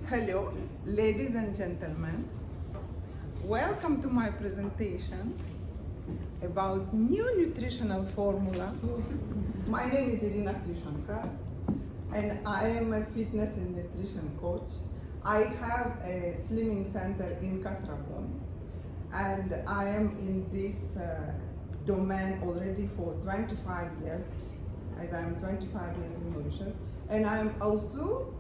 Hello, ladies and gentlemen. Welcome to my presentation about new nutritional formula. My name is Irina Srishankar and I am a fitness and nutrition coach. I have a slimming center in Katrabon and I am in this domain already for 25 years, as I am 25 years in Mauritius, and I am also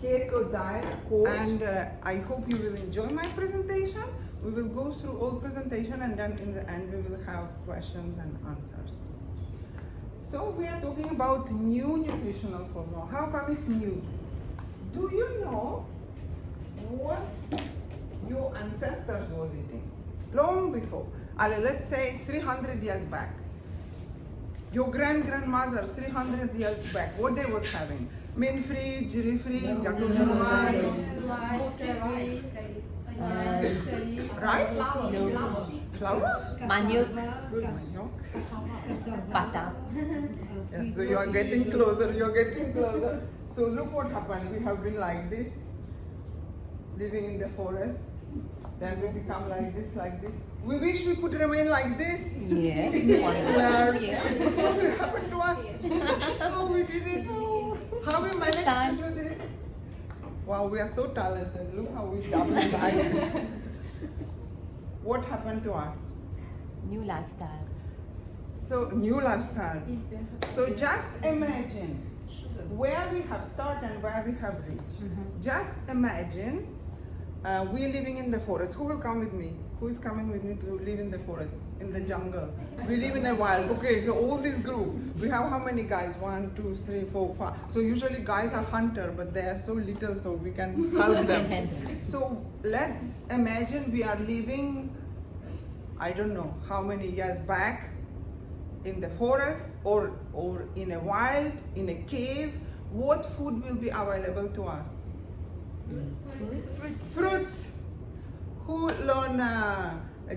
Keto diet coach, and I hope you will enjoy my presentation. We will go through all presentation and then in the end we will have questions and answers. So we are talking about new nutritional formula. How come it's new? Do you know what your ancestors was eating? Long before, let's say 300 years back. Your grandmother 300 years back, what they was having? Min-free, jiri-free, rice, flour, manioc, manioc. butter. Yes, so you are getting closer, you are getting closer. So look what happened. We have been like this, living in the forest. Then we become like this, like this. We wish we could remain like this. Yeah. What will happen to us? How we did it? How we managed to do this? Wow, we are so talented. Look how we doubled back. What happened to us? New lifestyle. So, new lifestyle. So just imagine where we have started and where we have reached. Just imagine we're living in the forest. Who will come with me? Who is coming with me to live in the forest, in the jungle? We live in a wild. Okay, so all this group, we have how many guys? 1, 2, 3, 4, 5. So usually guys are hunter, but they are so little, so we can help them. So let's imagine we are living, I don't know how many years back, in the forest or in a wild, in a cave. What food will be available to us? Fruits. Who learned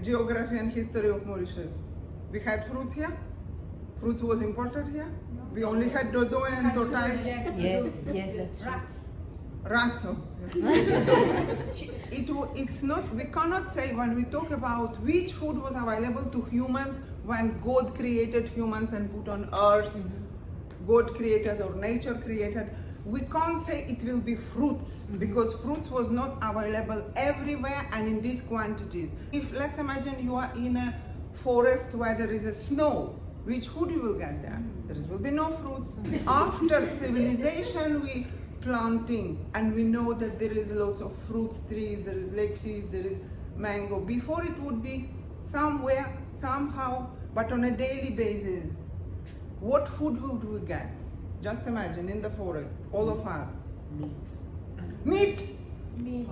geography and history of Mauritius? We had fruits here? Fruits was imported here? We only had dodo and tortoise? Yes, that's true. Rats. It's not, we cannot say when we talk about which food was available to humans when God created humans and put on earth, God created or nature created. We can't say it will be fruits because fruits was not available everywhere and in these quantities. If let's imagine you are in a forest where there is a snow, which food you will get there? There will be no fruits. After civilization we planting and we know that there is lots of fruits trees, there is lettuce, there is mango. Before it would be somewhere, somehow, but on a daily basis. What food would we get? Just imagine in the forest, all of us. Meat.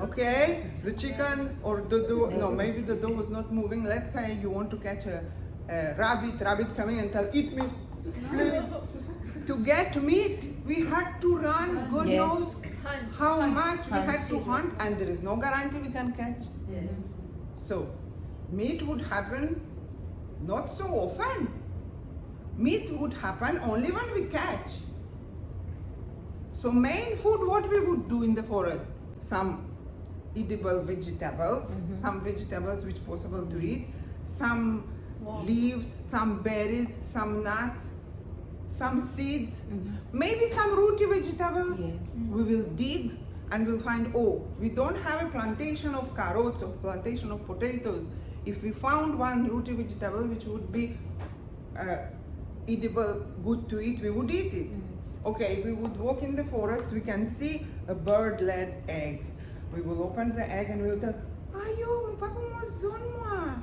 Okay, the chicken or the doe, no, maybe the doe was not moving. Let's say you want to catch a rabbit coming and tell, eat me. To get meat, we had to run, God knows how much we had to hunt, and there is no guarantee we can catch. So, meat would happen not so often. Meat would happen only when we catch. So main food, what we would do in the forest? Some edible vegetables, some vegetables which possible to eat, some leaves, some berries, some nuts, some seeds, maybe some rooty vegetables. We will dig and we'll find, oh, we don't have a plantation of carrots or plantation of potatoes. If we found one rooty vegetable which would be edible, good to eat, we would eat it. Okay, we would walk in the forest, we can see a bird-laid egg. We will open the egg and we will tell, ayo, papa mo zonma.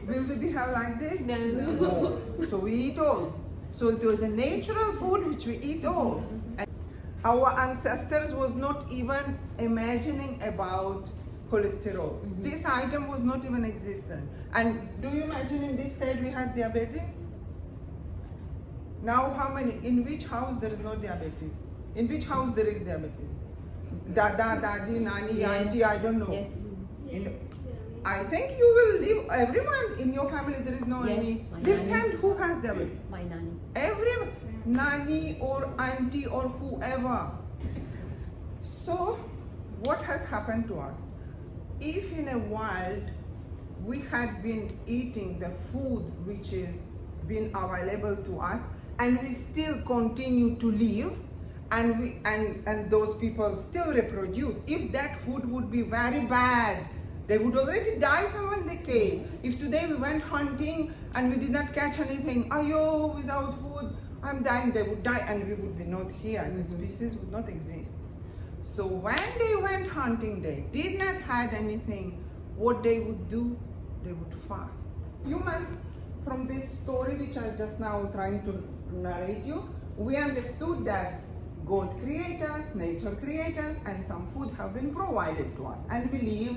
Will we behave like this? No. So we eat all. So it was a natural food which we eat all. And our ancestors was not even imagining about cholesterol. This item was not even existent. And do you imagine in this stage we had diabetes? Now how many, in which house there is no diabetes? In which house there is diabetes? Dada, daddy, nani, auntie, I don't know. I think you will live, everyone in your family, there is no any. Lift hand, who has diabetes? My nanny. Every nanny or auntie or whoever So, what has happened to us? If in a while we had been eating the food which is been available to us, and we still continue to live, and those people still reproduce, if that food would be very bad, they would already die somewhere in the cave. If today we went hunting and we did not catch anything, ayo, without food, I'm dying, they would die and we would be not here. The species would not exist. So when they went hunting, they did not had anything. What they would do, they would fast. Humans, from this story which I just now trying to narrate you, we understood that God created us, nature created us, and some food have been provided to us. And we live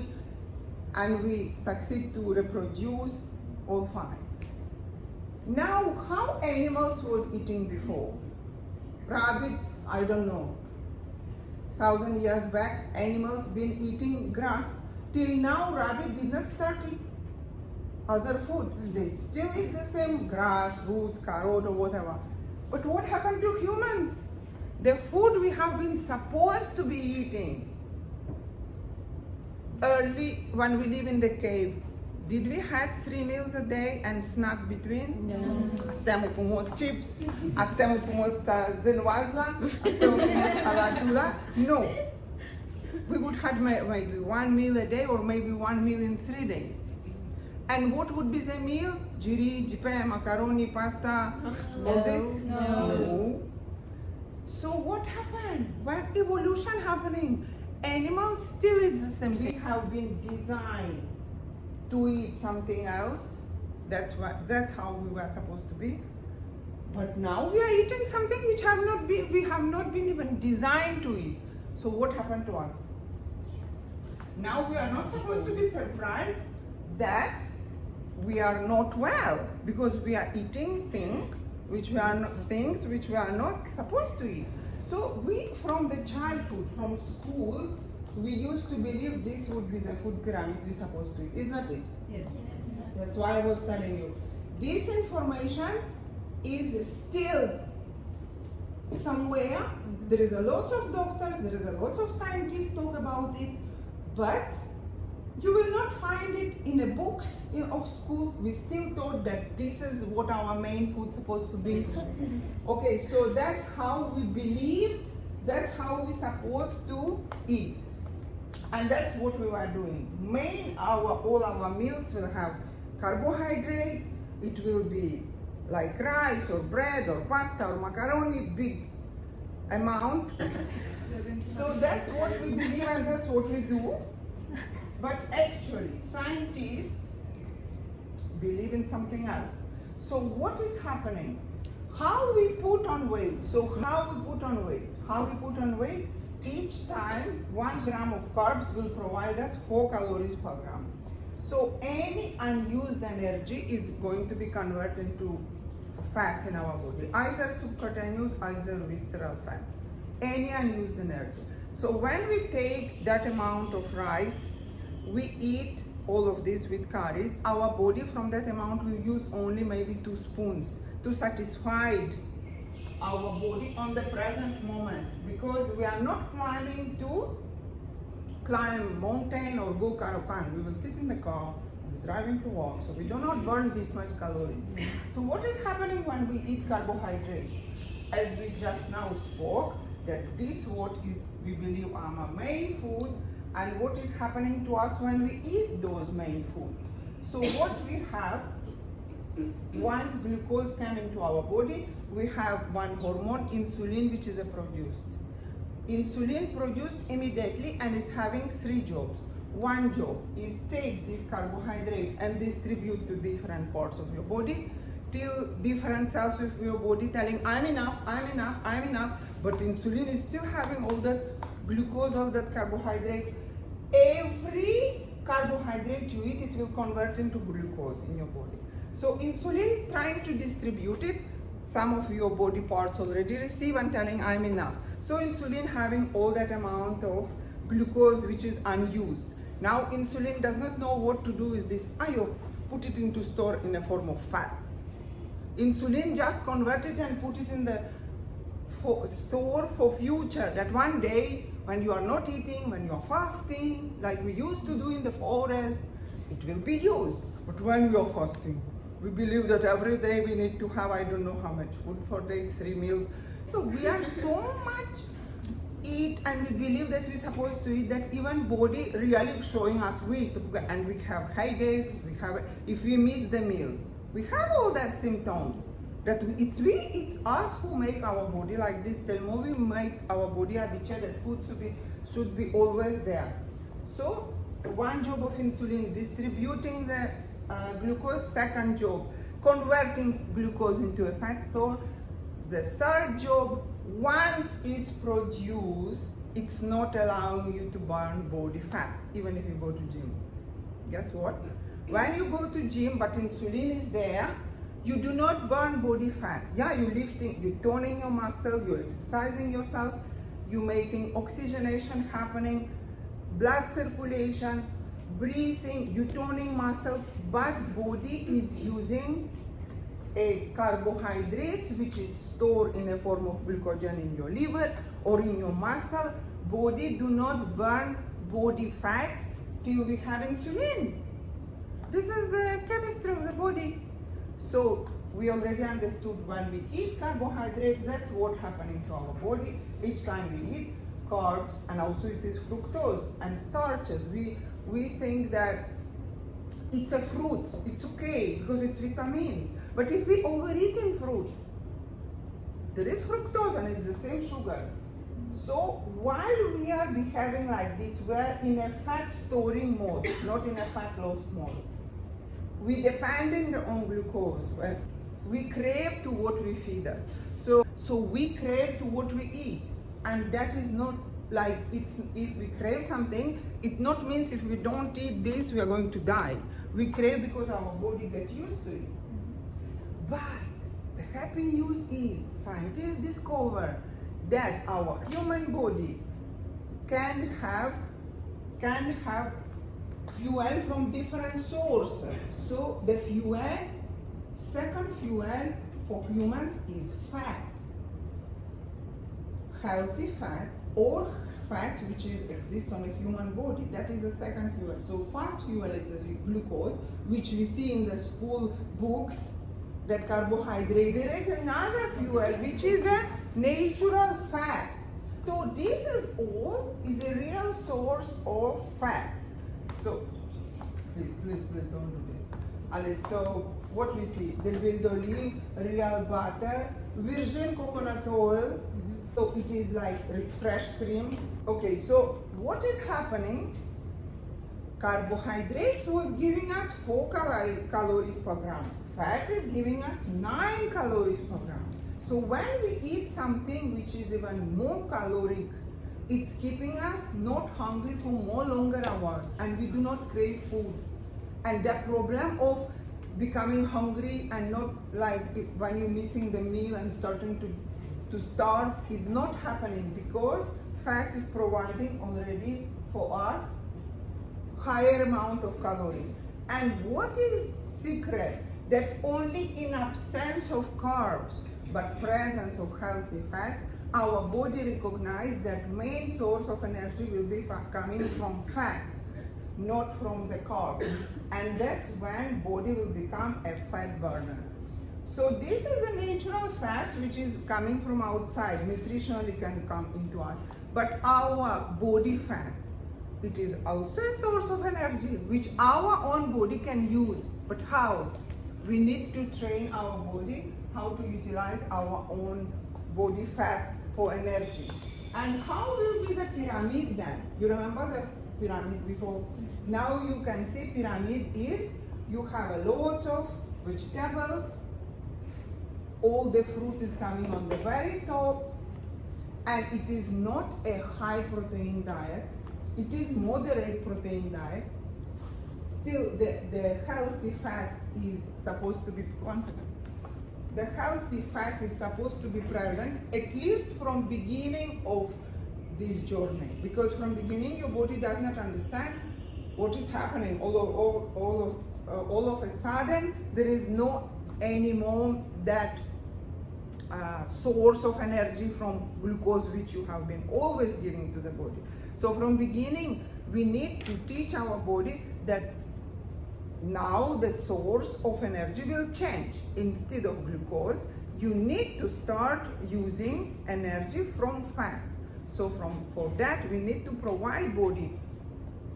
and we succeed to reproduce, all fine. Now, how animals was eating before? Rabbit, I don't know. 1,000 years back, animals been eating grass. Till now, rabbit did not start eat other food. They still eat the same grass, roots, carrot, or whatever. But what happened to humans? The food we have been supposed to be eating. Early, when we live in the cave, did we had 3 meals a day and snack between? No. Astem upumos chips, astem upumos zinwazla, astem upumos saladula. No. We would have maybe 1 meal a day or maybe 1 meal in 3 days. And what would be the meal? Jiri, jipe, macaroni, pasta, all this? No. So what happened? When evolution happening? Animals still eat the same. We have been designed to eat something else. That's how we were supposed to be. But now we are eating something which we have not been even designed to eat. So what happened to us? Now we are not supposed to be surprised that we are not well, because we are eating things which we are not supposed to eat. So we, from the childhood, from school, we used to believe this would be the food pyramid we're supposed to eat, is not it? Yes. That's why I was telling you. This information is still somewhere. There is a lot of doctors, there is a lot of scientists talk about it, but you will not find it in the books of school. We still thought that this is what our main food supposed to be. Okay, so that's how we believe, that's how we supposed to eat. And that's what we were doing. All our meals will have carbohydrates. It will be like rice or bread or pasta or macaroni, big amount. So that's what we believe and that's what we do. But actually, scientists believe in something else. So what is happening? How we put on weight? So how we put on weight? How we put on weight? Each time 1 gram of carbs will provide us 4 calories per gram. So any unused energy is going to be converted into fats in our body, either subcutaneous, either visceral fats. Any unused energy. So when we take that amount of rice, we eat all of this with curries, our body from that amount will use only maybe 2 spoons to satisfy our body on the present moment, because we are not planning to climb mountain or go caravan. We will sit in the car, we're driving to work, so we do not burn this much calories. So what is happening when we eat carbohydrates? As we just now spoke, that this what is we believe are our main food, and what is happening to us when we eat those main food. So what we have, once glucose came into our body, we have one hormone, insulin, which is produced. Insulin produced immediately, and it's having 3 jobs. One job is take these carbohydrates and distribute to different parts of your body till different cells of your body telling I'm enough, I'm enough, I'm enough, but insulin is still having all that glucose, all that carbohydrates. Every carbohydrate you eat, it will convert into glucose in your body. So insulin trying to distribute it, some of your body parts already receive and telling I'm enough. So insulin having all that amount of glucose which is unused. Now insulin does not know what to do with this. Put it into store in a form of fats. Insulin just convert it and put it in the store for future, that one day when you are not eating, when you are fasting, like we used to do in the forest, it will be used. But when we are fasting, we believe that every day we need to have, I don't know how much food for day, 3 meals. So we are so much eat, and we believe that we're supposed to eat, that even body really showing us weak, and we have headaches, we have, if we miss the meal, we have all that symptoms. That it's us who make our body like this. The more we make our body habituated that food should be always there. So one job of insulin, distributing the glucose. Second job, converting glucose into a fat store. The third job, once it's produced, it's not allowing you to burn body fats, even if you go to gym. Guess what? When you go to gym, but insulin is there, you do not burn body fat. Yeah, you're lifting, you're toning your muscle, you're exercising yourself, you're making oxygenation happening, blood circulation, breathing, you're toning muscles, but body is using a carbohydrates which is stored in a form of glycogen in your liver or in your muscle. Body do not burn body fats till we have insulin. This is the chemistry of the body. So we already understood when we eat carbohydrates, that's what happening to our body. Each time we eat carbs, and also it is fructose and starches. We think that it's a fruit, it's okay because it's vitamins. But if we overeat in fruits, there is fructose and it's the same sugar. So while we are behaving like this, we're in a fat storing mode, not in a fat loss mode. We depend on glucose. We crave to what we feed us. So we crave to what we eat, and that is not like it's. If we crave something, it not means if we don't eat this we are going to die. We crave because our body gets used to it. But the happy news is scientists discover that our human body can have fuel from different sources. So the second fuel for humans is fats. Healthy fats or fats which exist on a human body. That is the second fuel. So first fuel is glucose, which we see in the school books, that carbohydrate. There is another fuel which is a natural fats. So this is a real source of fats. So please don't do this. So what we see, the wild olive, real butter, virgin coconut oil. So it is like fresh cream. Okay, so what is happening? Carbohydrates was giving us 4 calories per gram. Fats is giving us 9 calories per gram. So when we eat something which is even more caloric, it's keeping us not hungry for more longer hours, and we do not crave food. And the problem of becoming hungry and not like when you're missing the meal and starting to starve is not happening, because fats is providing already for us higher amount of calorie. And what is secret? That only in absence of carbs but presence of healthy fats, our body recognizes that main source of energy will be coming from fats, not from the carbs. And that's when body will become a fat burner. So this is a natural fat which is coming from outside, nutritionally can come into us. But our body fats, it is also a source of energy which our own body can use. But how? We need to train our body how to utilize our own body fats for energy. And how will be the pyramid then? You remember the pyramid before? Now you can see pyramid is, you have a lot of vegetables, all the fruits is coming on the very top, and it is not a high protein diet, it is moderate protein diet. Still the healthy fats is supposed to be, one second. The healthy fats is supposed to be present at least from beginning of this journey, because from beginning your body does not understand what is happening. All of a sudden there is no anymore that source of energy from glucose, which you have been always giving to the body. So from beginning, we need to teach our body that now the source of energy will change. Instead of glucose, you need to start using energy from fats. So for that, we need to provide body,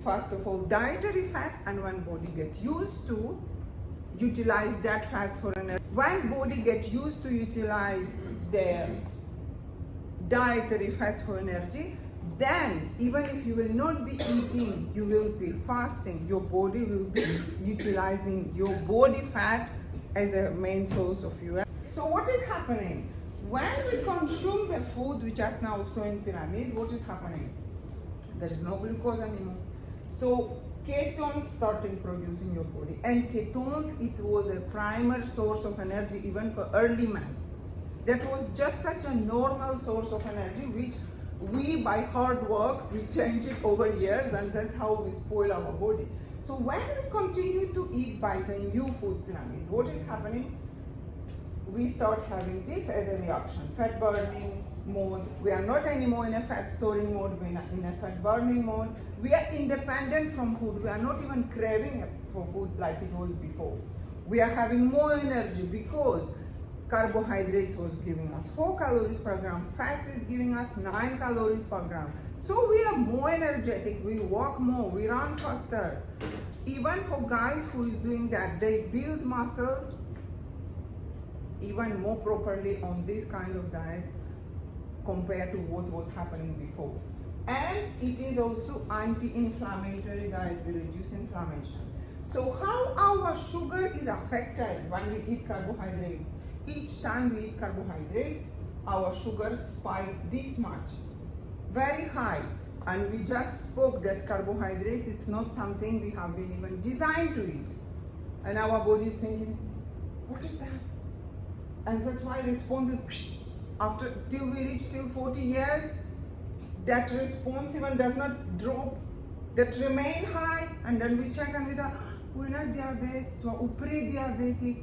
first of all, dietary fats, and when body get used to utilize that fats for energy, when body get used to utilize the dietary fats for energy, then even if you will not be eating, you will be fasting, your body will be utilizing your body fat as a main source of fuel. So what is happening? When we consume the food which is now so in pyramid, what is happening? There is no glucose anymore. So ketones starting producing your body. And ketones, it was a primary source of energy even for early man. That was just such a normal source of energy which we, by hard work, we change it over years, and that's how we spoil our body. So when we continue to eat by the new food pyramid, what is happening? We start having this as a reaction, fat burning mode. We are not anymore in a fat storing mode, we are in a fat burning mode. We are independent from food. We are not even craving for food like it was before. We are having more energy because carbohydrates was giving us 4 calories per gram, fat is giving us 9 calories per gram. So we are more energetic, we walk more, we run faster. Even for guys who is doing that, they build muscles even more properly on this kind of diet compared to what was happening before. And it is also anti-inflammatory diet, we reduce inflammation. So how our sugar is affected when we eat carbohydrates? Each time we eat carbohydrates, our sugars spike this much, very high. And we just spoke that carbohydrates, it's not something we have been even designed to eat. And our body is thinking, what is that? And that's why response is, after till we reach till 40 years, that response even does not drop, that remain high, and then we check and we thought, we're not diabetic, we're pre-diabetic.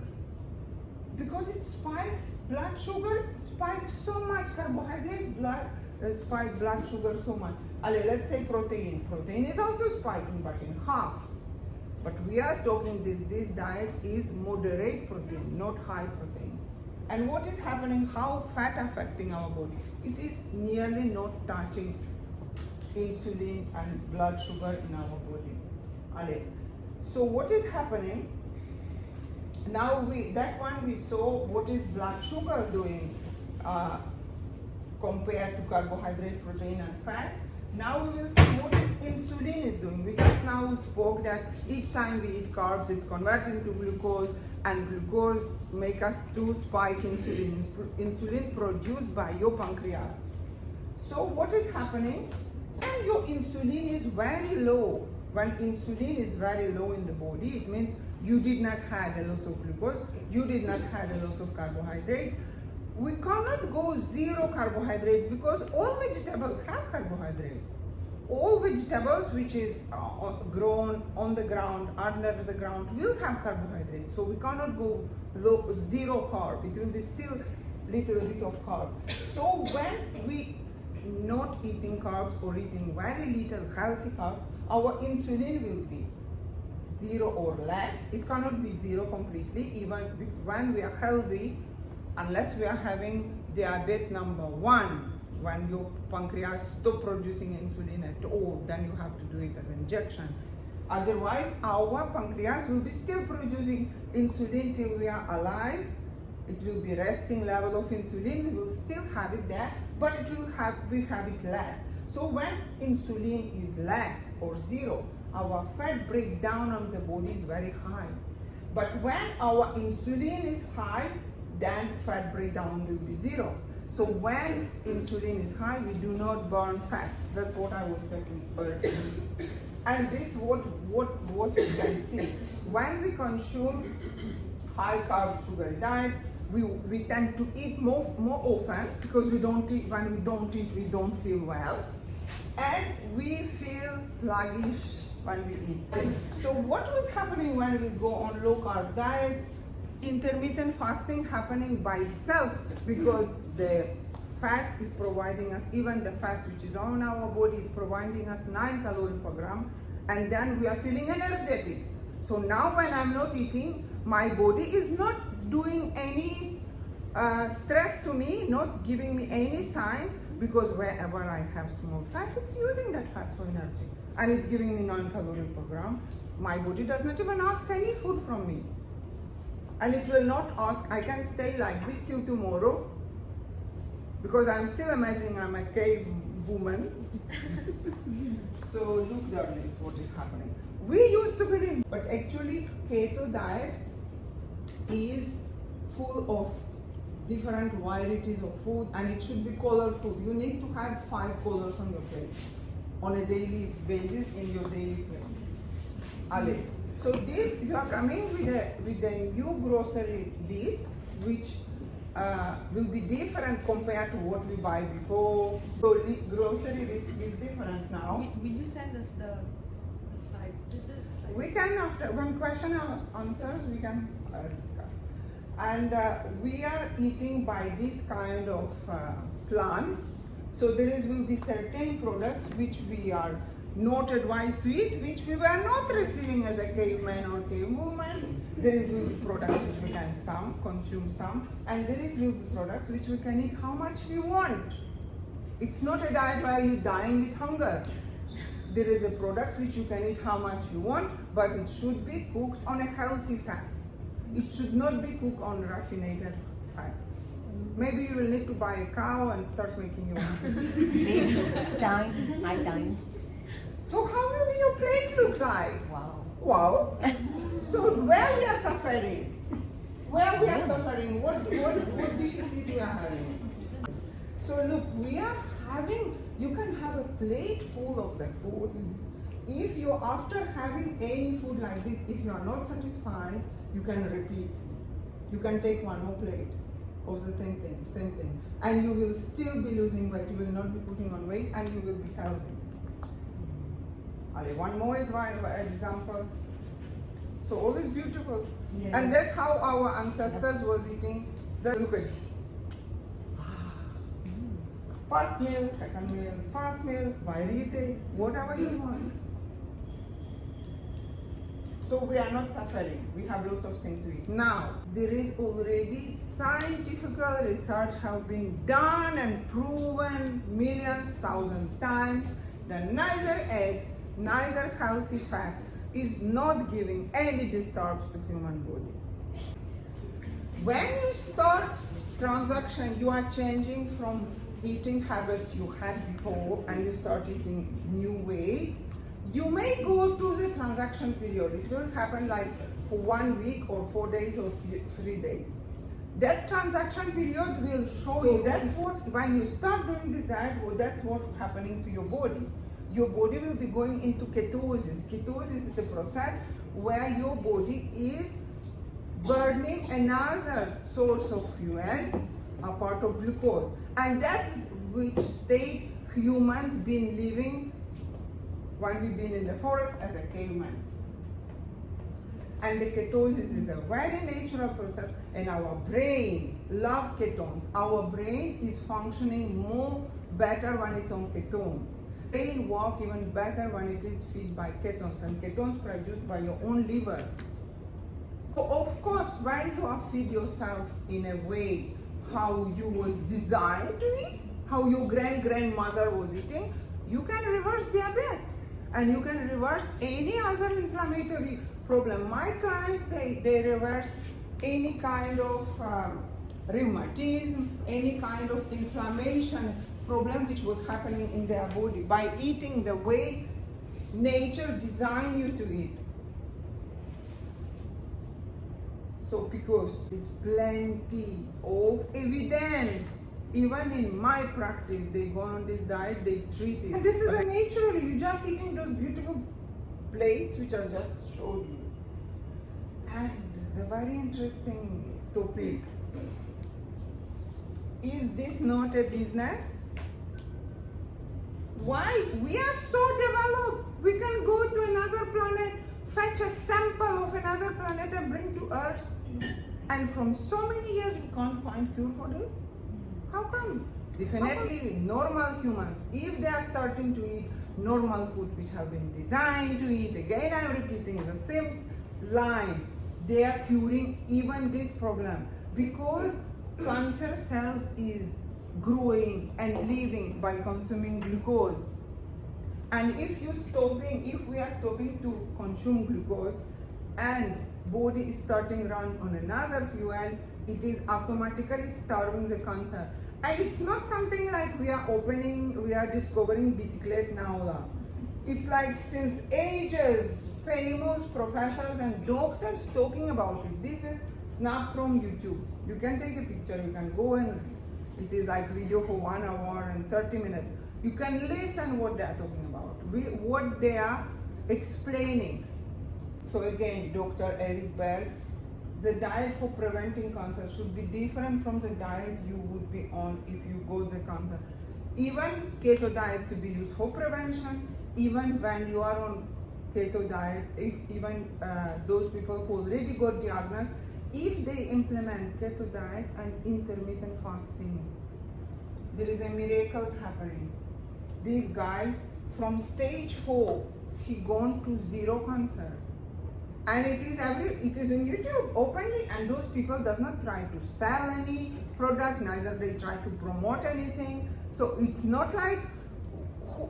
Because it spikes blood sugar, spikes so much carbohydrates, spike blood sugar so much. Let's say protein. Protein is also spiking, but in half. But we are talking this diet is moderate protein, not high protein. And what is happening, how fat affecting our body? It is nearly not touching insulin and blood sugar in our body. So what is happening? Now that one we saw what is blood sugar doing compared to carbohydrate, protein and fats. Now we will see what is insulin is doing. We just now spoke that each time we eat carbs, it's converted to glucose, and glucose make us to spike insulin. Insulin produced by your pancreas. So what is happening? And your insulin is very low. When insulin is very low in the body, it means you did not have a lot of glucose, you did not have a lot of carbohydrates. We cannot go zero carbohydrates because all vegetables have carbohydrates. All vegetables which is grown on the ground, under the ground, will have carbohydrates. So we cannot go zero carb. It will be still little bit of carb. So when we not eating carbs or eating very little healthy carb, our insulin will be zero or less. It cannot be zero completely, even when we are healthy, unless we are having diabetes number 1. When your pancreas stop producing insulin at all, then you have to do it as injection. Otherwise, our pancreas will be still producing insulin till we are alive. It will be resting level of insulin. We will still have it there, but we have it less. So when insulin is less or zero, our fat breakdown on the body is very high. But when our insulin is high, then fat breakdown will be zero. So when insulin is high, we do not burn fats. That's what I was talking earlier. And this what you can see. When we consume high carb sugar diet, we tend to eat more often because we don't eat. When we don't eat, we don't feel well, and we feel sluggish when we eat. So what was happening when we go on low carb diets? intermittent fasting happening by itself, because the fats is providing us, even the fats which is on our body is providing us 9 calories per gram, and then we are feeling energetic. So now when I'm not eating, my body is not doing any stress to me, not giving me any signs, because wherever I have small fats, it's using that fats for energy, and it's giving me 9 calories per gram. My body does not even ask any food from me, and it will not ask. I can stay like this till tomorrow, because I'm still imagining I'm a cave woman. So look, darlings, what is happening. We used to believe, but actually keto diet is full of different varieties of food, and it should be colorful. You need to have 5 colors on your plate on a daily basis in your daily plans. Ale. So this, you are coming with a new grocery list, which will be different compared to what we buy before. So grocery list is different now. Will you send us the slide? We can, after one question answers, we can discuss. And we are eating by this kind of plan. So will be certain products which we are not advised to eat, which we were not receiving as a caveman or cavewoman. Will be products which we can consume some, and will be products which we can eat how much we want. It's not a diet where you're dying with hunger. There is a product which you can eat how much you want, but it should be cooked on a healthy fats. It should not be cooked on raffinated fats. Maybe you will need to buy a cow and start making your own. Maybe time, my time. So how will your plate look like? Wow. Wow. So where we are suffering? Where we are suffering? What deficit we are having? So look, we are having, you can have a plate full of the food. If you, after having any food like this, if you are not satisfied, you can repeat. You can take one more plate of the same thing. And you will still be losing weight. You will not be putting on weight, and you will be healthy. One more example. So all is beautiful. Yes. And that's how our ancestors was eating. Look at this. First meal, second meal, first meal, variety, whatever you want. So we are not suffering. We have lots of things to eat. Now, there is already scientific research have been done and proven millions, thousand times that neither eggs, neither healthy fats is not giving any disturbance to human body. When you start transaction, you are changing from eating habits you had before and you start eating new ways. You may go to the transaction period. It will happen like for 1 week or 4 days or 3 days. That transaction period will show you. That's what, when you start doing this diet, that's what's happening to your body. Your body will be going into ketosis. Ketosis is the process where your body is burning another source of fuel, a part of glucose. And that's which state humans been living when we've been in the forest as a caveman. And the ketosis is a very natural process, and our brain loves ketones. Our brain is functioning more better when it's on ketones. Brain work even better when it is fed by ketones, and ketones produced by your own liver. So of course, when you are feed yourself in a way how you was designed to eat, how your grandmother was eating, you can reverse diabetes, and you can reverse any other inflammatory problem. My clients, they reverse any kind of rheumatism, any kind of inflammation problem which was happening in their body by eating the way nature designed you to eat. So because there's plenty of evidence. Even in my practice, they go on this diet, they treat it. And this is a natural, you just eating those beautiful plates which I just showed you. And the very interesting topic, is this not a business? Why? We are so developed. We can go to another planet, fetch a sample of another planet and bring to Earth And from so many years we can't find cure for this. How come? Definitely normal humans, if they are starting to eat normal food which have been designed to eat, again I'm repeating the same line, they are curing even this problem, because cancer cells is growing and living by consuming glucose. And if we are stopping to consume glucose and body is starting run on another fuel, it is automatically starving the cancer. And it's not something like we are discovering bicyclette now. It's like since ages, famous professors and doctors talking about it. This is snap from YouTube. You can take a picture, you can go and it is like video for 1 hour and 30 minutes. You can listen what they are talking about, what they are explaining. So again, Dr. Eric Berg, the diet for preventing cancer should be different from the diet you would be on if you got the cancer. Even keto diet to be used for prevention, even when you are on keto diet, even those people who already got diagnosed, if they implement keto diet and intermittent fasting, there is a miracles happening. This guy from stage 4, he gone to 0 cancer. And it is in YouTube openly, and those people does not try to sell any product, neither they try to promote anything. So it's not like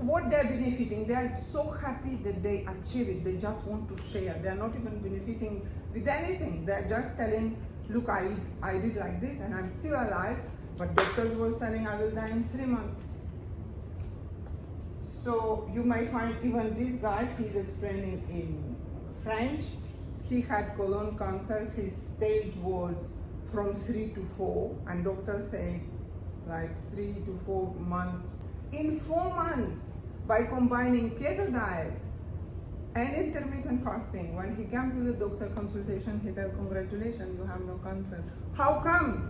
what they're benefiting. They are so happy that they achieve it. They just want to share. They're not even benefiting with anything. They're just telling, look, I did like this and I'm still alive, but doctors was telling I will die in 3 months. So you might find even this guy, he's explaining in French. He had colon cancer. His stage was from 3 to 4, and doctors say like 3 to 4 months. In 4 months, by combining keto diet and intermittent fasting, when he came to the doctor consultation, he said, congratulations, you have no cancer. How come?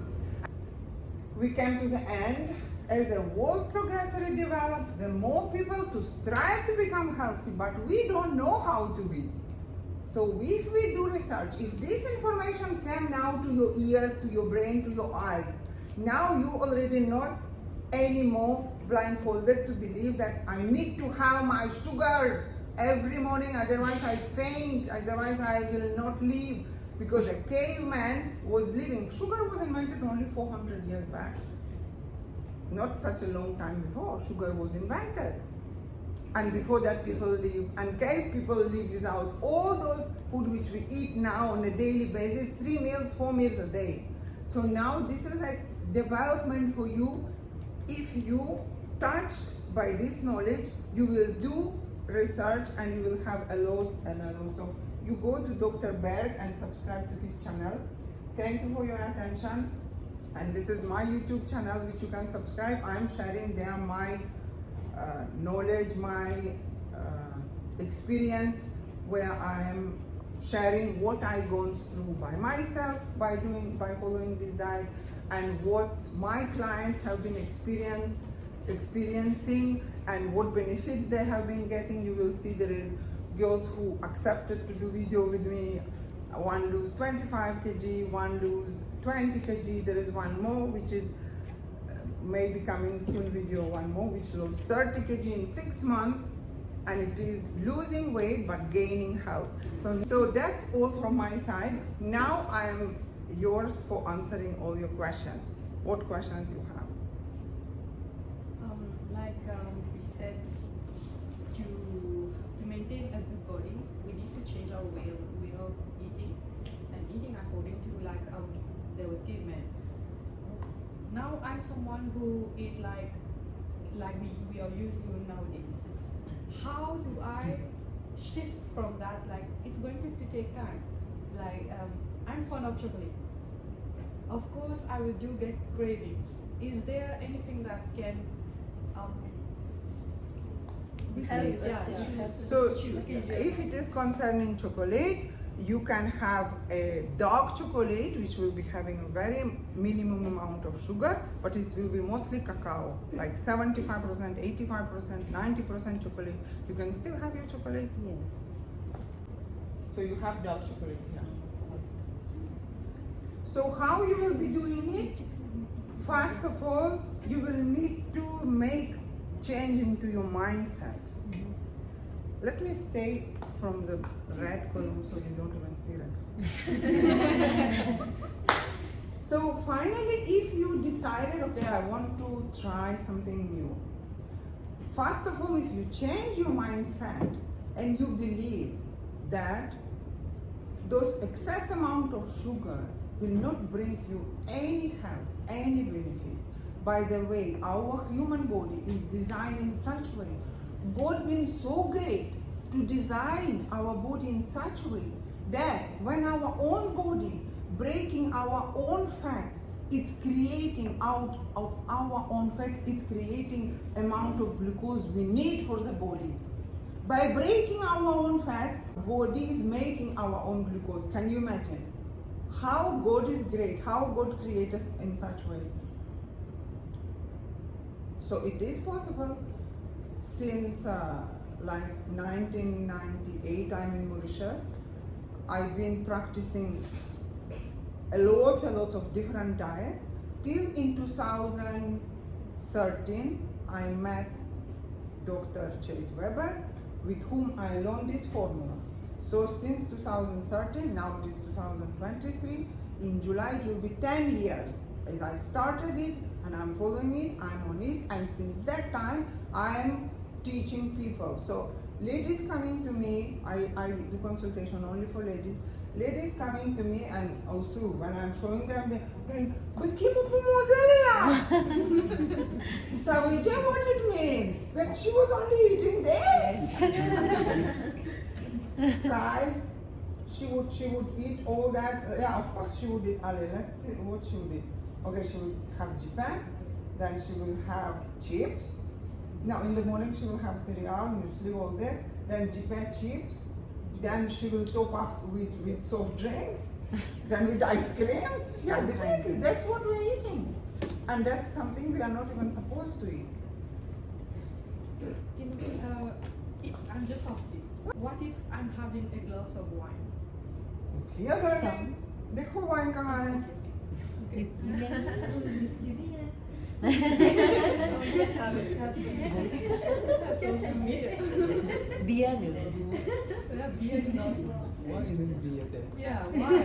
We came to the end. As the world progressively developed, the more people to strive to become healthy, but we don't know how to be. So if we do research, if this information came now to your ears, to your brain, to your eyes, now you already not anymore blindfolded to believe that I need to have my sugar every morning, otherwise I faint, otherwise I will not live. Because a caveman was living, sugar was invented only 400 years back. Not such a long time before, sugar was invented. And before that, people live, and cave people live without all those food which we eat now on a daily basis, 3 meals, 4 meals a day. So now this is a development for you. If you touched by this knowledge, you will do research and you will have a lot and a lot. So you go to Dr. Berg and subscribe to his channel. Thank you for your attention. And this is my YouTube channel which you can subscribe. I'm sharing there my knowledge, my experience, where I am sharing what I gone through by myself by following this diet, and what my clients have been experiencing and what benefits they have been getting. You will see there is girls who accepted to do video with me. One lose 25 kg, one lose 20 kg. There is one more which is maybe coming soon video, one more which lost 30 kg in 6 months, and it is losing weight but gaining health. So that's all from my side. Now I am yours for answering all your questions. What questions you have? We said, to maintain a good body, we need to change our way of eating, and eating according to there was caveman. Now I'm someone who eat like we are used to nowadays. How do I shift from that? Like, it's going to take time. I'm fond of chocolate. Of course, I will get cravings. Is there anything that can So if it is concerning chocolate, you can have a dark chocolate which will be having a very minimum amount of sugar, but it will be mostly cacao, like 75%, 85%, 90% chocolate. You can still have your chocolate. Yes. So you have dark chocolate here. So how you will be doing it? First of all, you will need to make change into your mindset. Let me stay from the red column so you don't even see red. So finally, if you decided, okay, I want to try something new. First of all, if you change your mindset and you believe that those excess amount of sugar will not bring you any health, any benefits. By the way, our human body is designed in such way. God been so great to design our body in such way that when our own body breaking our own fats, it's creating out of our own fats, it's creating amount of glucose we need for the body. By breaking our own fats, body is making our own glucose. Can you imagine? How God is great, how God created us in such way. So it is possible. Since like 1998, I'm in Mauritius. I've been practicing a lot of different diet. Till in 2013, I met Dr. Chase Weber, with whom I learned this formula. So since 2013, now it is 2023, in July it will be 10 years as I started it, and I'm following it, I'm on it, and since that time I'm teaching people. So ladies coming to me, I do consultation only for ladies. Ladies coming to me, and also when I'm showing them, they're saying, so we just what it means, that she was only eating this. Guys, she would eat all that. Yeah, of course she would eat. Let's see what she would eat. Okay, she would have jipan, then she will have chips. Now in the morning she will have cereal, muesli, all that. Then jipan chips. Then she will top up with soft drinks. Then with ice cream. Yeah, definitely. That's what we're eating, and that's something we are not even supposed to eat. I'm just asking. What if I'm having a glass of wine? It's here, darling. देखो wine कहाँ है? Beer. Beer is not. Why isn't beer there? Yeah, why?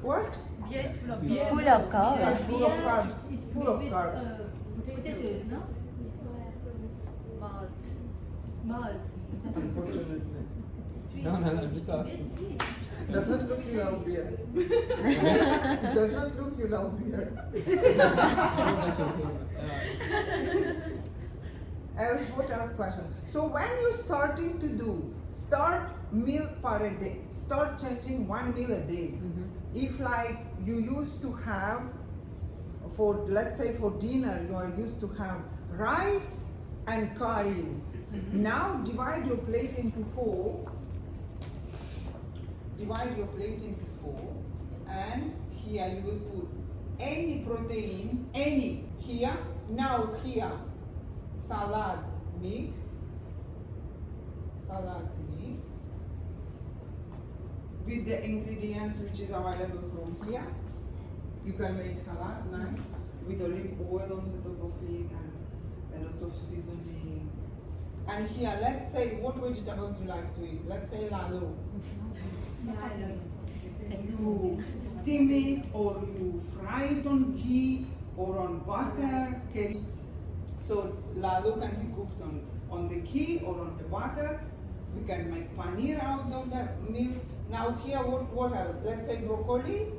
What? Beer is full of beer. Full of carbs. Yeah, full of carbs. Full of carbs. Potatoes, no? Malt. Unfortunately. No, I'm just asking. Does not look you love beer. It does not look you love beer. That's okay. What else question? So when you starting to do, start meal per a day. Start changing one meal a day. If like you used to have, for let's say for dinner, you are used to have rice and curries. Now divide your plate into 4. Divide your plate into 4, and here you will put any protein, any here. Now here, salad mix, with the ingredients which is available from here. You can make salad nice with olive oil on the top of it and a lot of seasoning. And here, let's say what vegetables you like to eat. Let's say lalo. You steam it or you fry it on ghee or on butter. Okay. So lalo can be cooked on the ghee or on the butter. We can make paneer out of the meal. Now here, what else? Let's say broccoli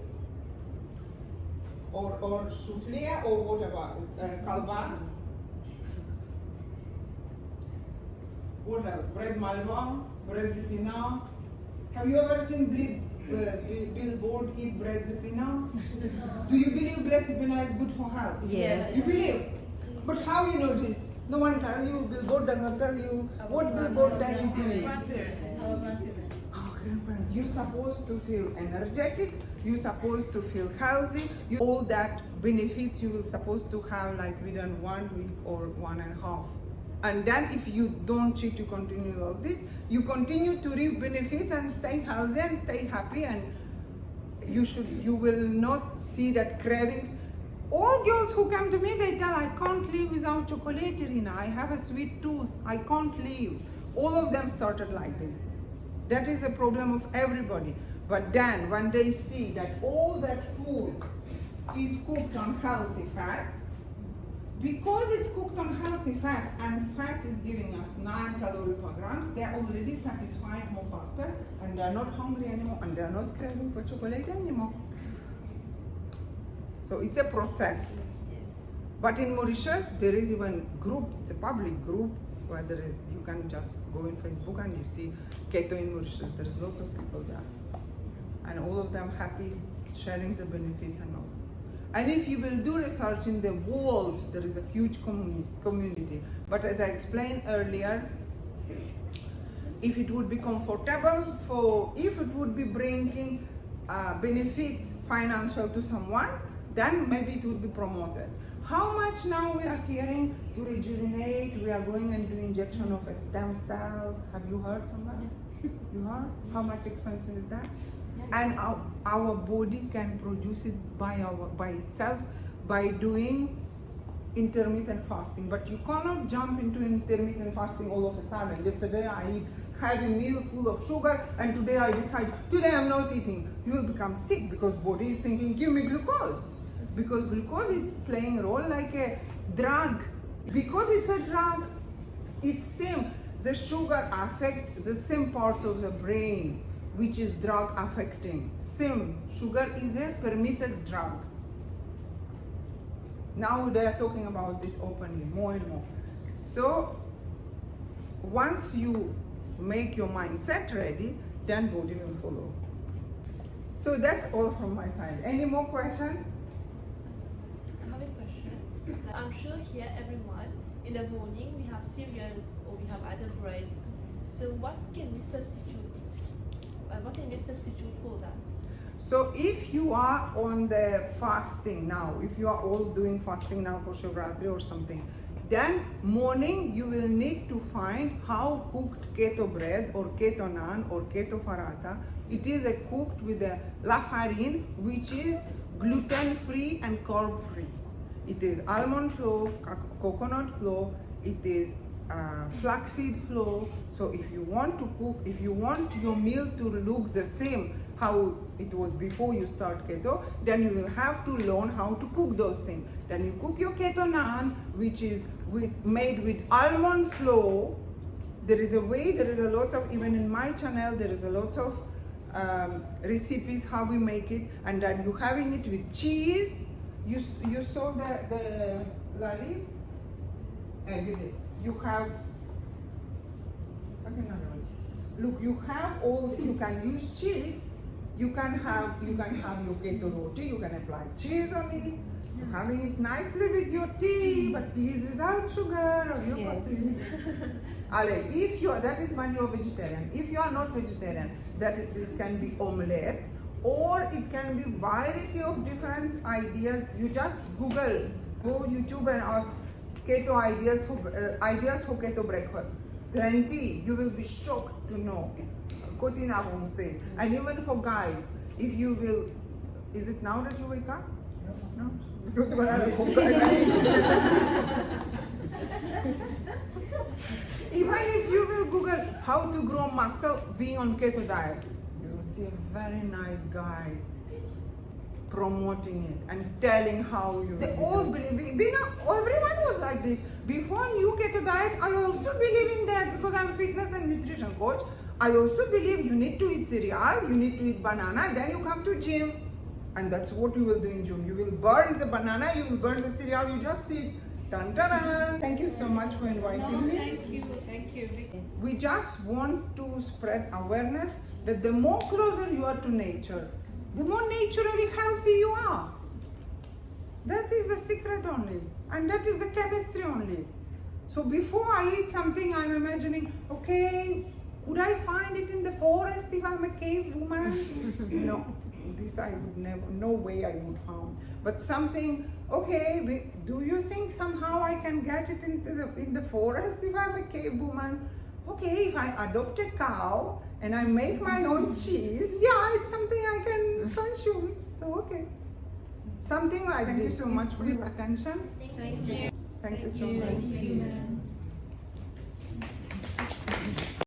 or souffle or what about kalbas. What else? Bread malva, bread zipina. Have you ever seen billboard eat bread zipina? Do you believe bread zipina is good for health? Yes. You believe? But how you know this? No one tells you, billboard does not tell you. What billboard tell you to eat? Grandparents. You're supposed to feel energetic, you're supposed to feel healthy, all that benefits you will supposed to have like within 1 week or 1.5. And then if you don't cheat, you continue like this, you continue to reap benefits and stay healthy and stay happy, and you will not see that cravings. All girls who come to me, they tell, I can't live without chocolate, Irina. I have a sweet tooth. I can't live. All of them started like this. That is a problem of everybody. But then when they see that all that food is cooked on healthy fats, because it's cooked on healthy fats and fats is giving us 9 calories per gram, they are already satisfied more faster and they are not hungry anymore and they are not craving for chocolate anymore. So it's a process. But in Mauritius, there is even group, it's a public group where there is, you can just go in Facebook and you see Keto in Mauritius. There's lots of people there. And all of them happy, sharing the benefits and all. And if you will do research in the world, there is a huge community. But as I explained earlier, if it would be comfortable if it would be bringing benefits financial to someone, then maybe it would be promoted. How much now we are hearing to rejuvenate, we are going and do injection of stem cells. Have you heard somebody? You heard? How much expensive is that? And our body can produce it by itself by doing intermittent fasting. But you cannot jump into intermittent fasting all of a sudden. Yesterday I eat heavy meal full of sugar and today I decide, today I'm not eating. You will become sick because body is thinking, give me glucose. Because glucose is playing a role like a drug. Because it's a drug, it's same. The sugar affects the same parts of the brain which is drug affecting. Same, sugar is a permitted drug. Now they are talking about this openly, more and more. So once you make your mindset ready, then body will follow. So that's all from my side. Any more questions? I have a question. I'm sure here everyone, in the morning we have cereals or we have other bread. So what can we substitute? What can we substitute for that? So if you are on the fasting now, if you are all doing fasting now for Shivratri or something, then morning you will need to find how cooked keto bread or keto naan or keto paratha. It is cooked with a la farine, which is gluten free and carb free. It is almond flour, coconut flour, it is flaxseed flour. So if you want to cook, if you want your meal to look the same how it was before you start keto, then you will have to learn how to cook those things. Then you cook your keto naan, which is made with almond flour. There is a way, there is a lot of, even in my channel, there is a lot of recipes how we make it, and then you having it with cheese. You saw the lollies? You have, look, you have all, you can use cheese. You can have your keto roti, you can apply cheese on it. You're having it nicely with your tea, but tea is without sugar. Or if you are, that is when you are vegetarian. If you are not vegetarian, that it can be omelette, or it can be variety of different ideas. You just Google, go YouTube and ask keto ideas for keto breakfast. Plenty. You will be shocked to know. Kotina won't say. And even for guys, if you will, is it now that you wake up? No. Because when I woke up, even if you will Google how to grow muscle being on keto diet, you will see very nice guys promoting it and telling how you. They all believe. Everyone was like this. Before new keto diet, I also believe in that because I'm fitness and nutrition coach. I also believe you need to eat cereal, you need to eat banana, then you come to gym. And that's what you will do in gym. You will burn the banana, you will burn the cereal, you just eat. Dun, dun, dun. Thank you so much for inviting me. Thank you. We just want to spread awareness that the more closer you are to nature, the more naturally healthy you are. That is the secret only. And that is the chemistry only. So before I eat something, I'm imagining, okay, could I find it in the forest if I'm a cave woman? No, this I would never, no way I would find. But something, okay, do you think somehow I can get it in the forest if I'm a cave woman? Okay, if I adopt a cow, and I make my own cheese, yeah, it's something I can consume. So okay. Something like this. Thank you so much for your attention. Thank you. Thank you so much.